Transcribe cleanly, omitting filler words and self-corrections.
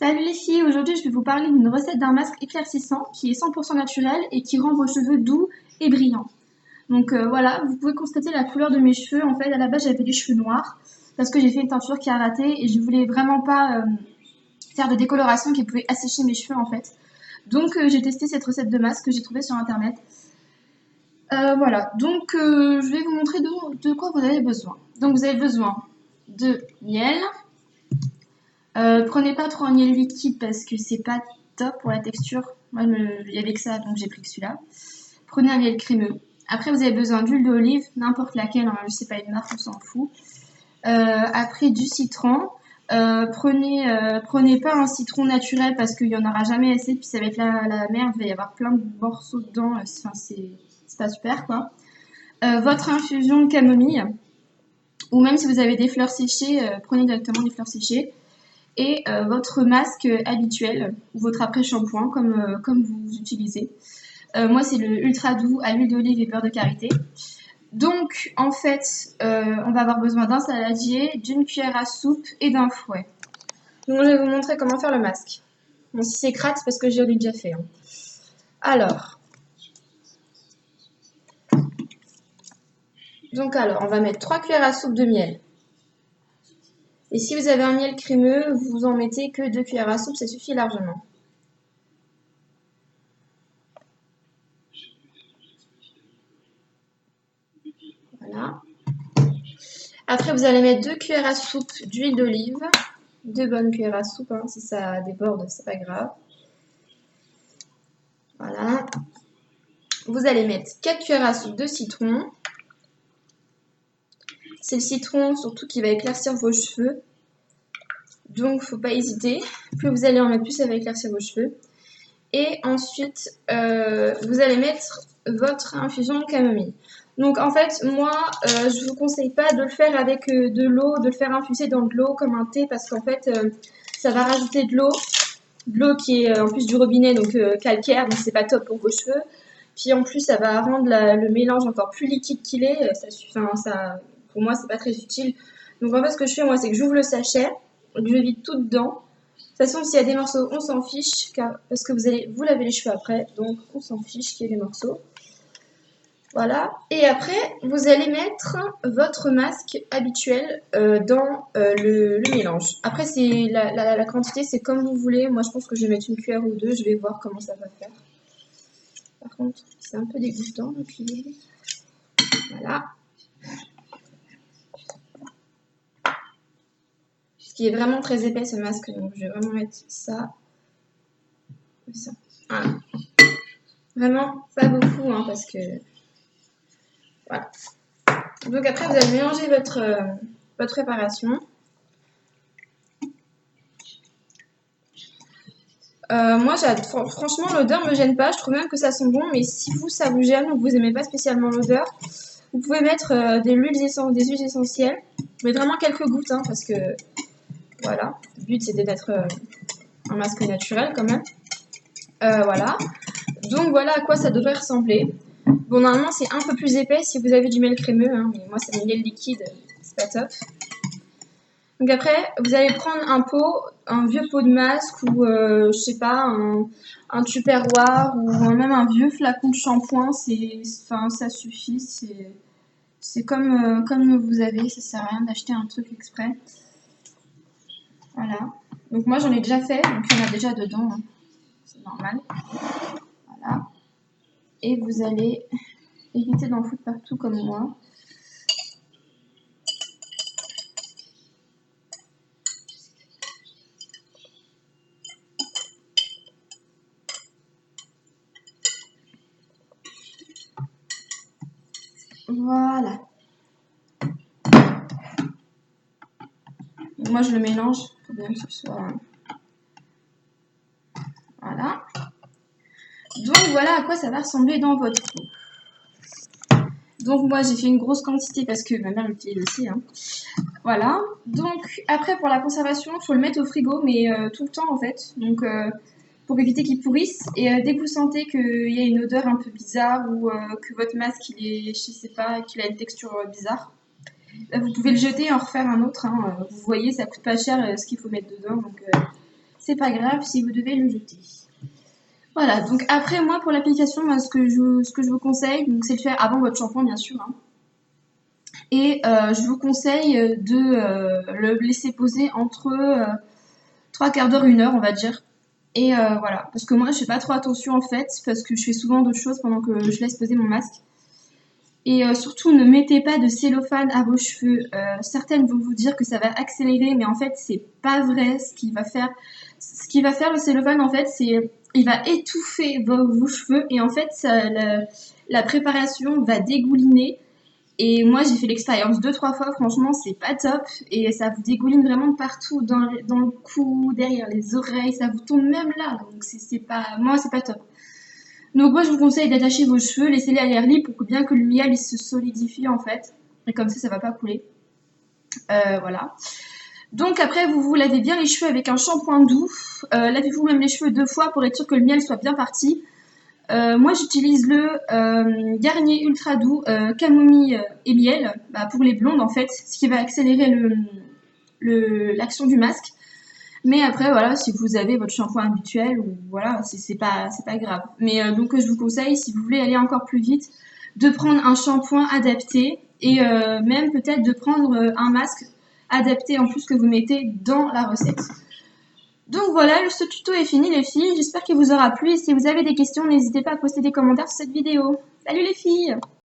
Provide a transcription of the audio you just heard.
Salut les filles, aujourd'hui je vais vous parler d'une recette d'un masque éclaircissant qui est 100% naturel et qui rend vos cheveux doux et brillants. Donc voilà, vous pouvez constater la couleur de mes cheveux. En fait, à la base j'avais des cheveux noirs parce que j'ai fait une teinture qui a raté et je voulais vraiment pas faire de décoloration qui pouvait assécher mes cheveux en fait. Donc j'ai testé cette recette de masque que j'ai trouvée sur internet. Voilà, donc je vais vous montrer de quoi vous avez besoin. Donc vous avez besoin de miel. Prenez pas trop un miel liquide parce que c'est pas top pour la texture. Moi, il y avait que ça, donc j'ai pris que celui-là. Prenez un miel crémeux. Après, vous avez besoin d'huile d'olive, n'importe laquelle, hein, je sais pas une marque, on s'en fout. Après, du citron. Prenez pas un citron naturel parce qu'il y en aura jamais assez, puis ça va être la merde, il va y avoir plein de morceaux dedans. Enfin, c'est pas super, quoi. Votre infusion de camomille, ou même si vous avez des fleurs séchées, prenez directement des fleurs séchées. Et votre masque habituel ou votre après-shampoing comme vous utilisez. Moi, c'est le ultra doux à l'huile d'olive et beurre de karité. Donc, en fait, on va avoir besoin d'un saladier, d'une cuillère à soupe et d'un fouet. Donc, je vais vous montrer comment faire le masque. Bon, si c'est crade, c'est parce que j'ai déjà fait. Hein. Alors, on va mettre 3 cuillères à soupe de miel. Et si vous avez un miel crémeux, vous en mettez que 2 cuillères à soupe, ça suffit largement. Voilà. Après, vous allez mettre 2 cuillères à soupe d'huile d'olive. 2 bonnes cuillères à soupe, hein, si ça déborde, c'est pas grave. Voilà. Vous allez mettre 4 cuillères à soupe de citron. C'est le citron surtout qui va éclaircir vos cheveux. Donc, faut pas hésiter. Plus vous allez en mettre, plus ça va éclaircir vos cheveux. Et ensuite, vous allez mettre votre infusion de camomille. Donc en fait, moi, je vous conseille pas de le faire avec de l'eau, de le faire infuser dans de l'eau comme un thé, parce qu'en fait, ça va rajouter de l'eau qui est en plus du robinet, donc calcaire, donc c'est pas top pour vos cheveux. Puis en plus, ça va rendre le mélange encore plus liquide qu'il est. Pour moi, c'est pas très utile. Donc en fait, ce que je fais, moi, c'est que j'ouvre le sachet, je vide tout dedans. De toute façon, s'il y a des morceaux, on s'en fiche, parce que vous allez vous laver les cheveux après, donc on s'en fiche qu'il y ait des morceaux. Voilà. Et après, vous allez mettre votre masque habituel dans le mélange. Après, c'est la quantité, c'est comme vous voulez. Moi, je pense que je vais mettre une cuillère ou deux. Je vais voir comment ça va faire. Par contre, c'est un peu dégoûtant, la cuillère. Voilà. Ce qui est vraiment très épais, ce masque. Donc, je vais vraiment mettre ça. Comme ça. Voilà. Vraiment, pas beaucoup, hein, parce que... Voilà. Donc après, vous allez mélanger votre préparation. Moi, franchement, l'odeur me gêne pas. Je trouve même que ça sent bon. Mais si vous, ça vous gêne ou que vous aimez pas spécialement l'odeur, vous pouvez mettre des huiles essentielles. Mais vraiment quelques gouttes, hein, parce que voilà. Le but, c'était d'être un masque naturel quand même. Voilà. Donc voilà à quoi ça devrait ressembler. Bon, normalement, c'est un peu plus épais si vous avez du miel crémeux. Hein, mais moi, c'est du miel liquide. C'est pas top. Donc après, vous allez prendre un vieux pot de masque ou je sais pas, un tupperware ou même un vieux flacon de shampoing. Ça suffit. C'est comme vous avez. Ça sert à rien d'acheter un truc exprès. Voilà. Donc moi j'en ai déjà fait, donc il y en a déjà dedans. Hein. C'est normal. Voilà. Et vous allez éviter d'en foutre partout comme moi. Voilà. Moi, je le mélange pour bien que ce soit... Voilà. Donc, voilà à quoi ça va ressembler dans votre pot. Donc, moi, j'ai fait une grosse quantité parce que ma mère l'utilise aussi. Hein. Voilà. Donc, après, pour la conservation, il faut le mettre au frigo, mais tout le temps, en fait. Donc, pour éviter qu'il pourrisse. Et dès que vous sentez qu'il y a une odeur un peu bizarre ou que votre masque, je sais pas, qu'il a une texture bizarre, vous pouvez le jeter et en refaire un autre. Hein. Vous voyez, ça coûte pas cher ce qu'il faut mettre dedans. Donc, c'est pas grave si vous devez le jeter. Voilà, donc après moi pour l'application, ce que je vous conseille, donc c'est de faire avant votre shampoing bien sûr, hein. Et je vous conseille de le laisser poser entre 3/4 d'heure, 1 heure on va dire. Et voilà, parce que moi je fais pas trop attention en fait, parce que je fais souvent d'autres choses pendant que je laisse poser mon masque. Et surtout ne mettez pas de cellophane à vos cheveux. Certaines vont vous dire que ça va accélérer, mais en fait c'est pas vrai. Ce qui va faire le cellophane en fait, c'est il va étouffer vos cheveux et en fait la préparation va dégouliner. Et moi, j'ai fait l'expérience 2-3 fois, franchement, c'est pas top. Et ça vous dégouline vraiment de partout, dans le cou, derrière les oreilles, ça vous tombe même là. Donc, c'est pas, moi, c'est pas top. Donc, moi, je vous conseille d'attacher vos cheveux, laissez-les à l'air libre pour que bien que le miel il se solidifie en fait. Et comme ça va pas couler. Voilà. Donc, après, vous vous lavez bien les cheveux avec un shampoing doux. Lavez-vous même les cheveux 2 fois pour être sûr que le miel soit bien parti. Moi, j'utilise le Garnier Ultra Doux camomille et miel pour les blondes en fait, ce qui va accélérer l'action du masque. Mais après, voilà, si vous avez votre shampoing habituel, ou voilà, c'est pas grave. Mais donc, je vous conseille, si vous voulez aller encore plus vite, de prendre un shampoing adapté et même peut-être de prendre un masque adapté en plus que vous mettez dans la recette. Donc voilà, ce tuto est fini les filles, j'espère qu'il vous aura plu et si vous avez des questions, n'hésitez pas à poster des commentaires sur cette vidéo. Salut les filles!